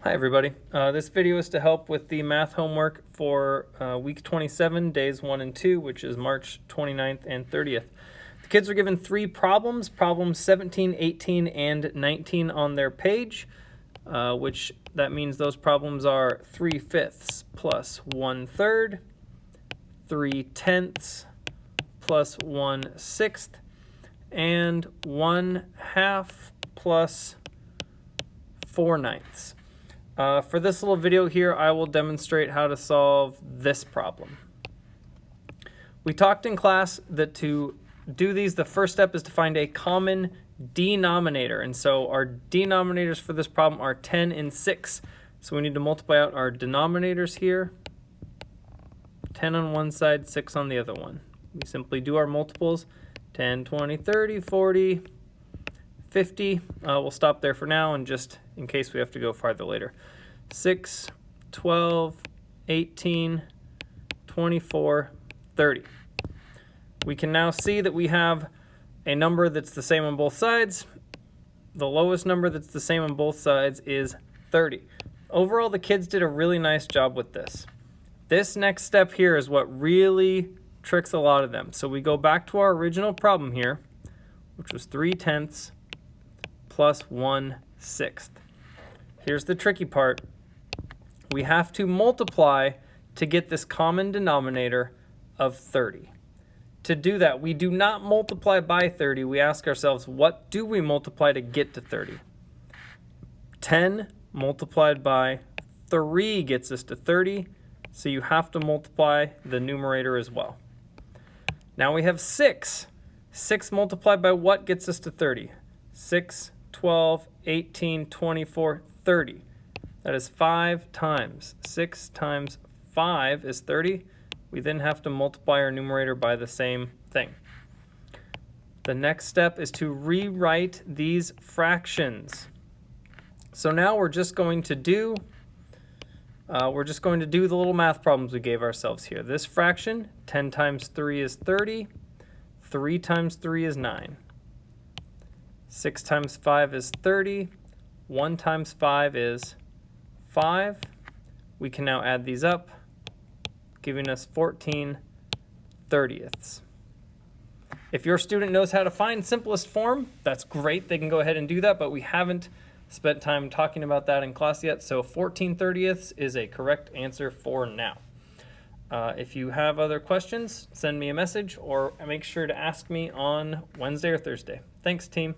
Hi everybody. This video is to help with the math homework for week 27, days 1 and 2, which is March 29th and 30th. The kids are given 3 problems, problems 17, 18, and 19 on their page, which that means those problems are 3/5 plus 1/3, 3/10 plus 1/6, and 1/2 plus 4/9. For this little video here, I will demonstrate how to solve this problem. We talked in class that to do these, the first step is to find a common denominator. And so our denominators for this problem are 10 and 6. So we need to multiply out our denominators here. 10 on one side, 6 on the other one. We simply do our multiples. 10, 20, 30, 40, 50. We'll stop there for now, and just in case we have to go farther later. 6, 12, 18, 24, 30. We can now see that we have a number that's the same on both sides. The lowest number that's the same on both sides is 30. Overall, the kids did a really nice job with this. This next step here is what really tricks a lot of them. So we go back to our original problem here, which was 3/10 plus 1/6. Here's the tricky part. We have to multiply to get this common denominator of 30. To do that, we do not multiply by 30. We ask ourselves, what do we multiply to get to 30? 10 multiplied by 3 gets us to 30, so you have to multiply the numerator as well. Now we have 6. 6 multiplied by what gets us to 30? 6, 12, 18, 24, 30. That is 5 times. 6 times 5 is 30. We then have to multiply our numerator by the same thing. The next step is to rewrite these fractions. So now we're just going to do the little math problems we gave ourselves here. This fraction, 10 times 3 is 30. 3 times 3 is 9. 6 times 5 is 30. 1 times 5 is 5. We can now add these up, giving us 14/30. If your student knows how to find simplest form, that's great. They can go ahead and do that, but we haven't spent time talking about that in class yet, so 14/30 is a correct answer for now. If you have other questions, send me a message or make sure to ask me on Wednesday or Thursday. Thanks, team.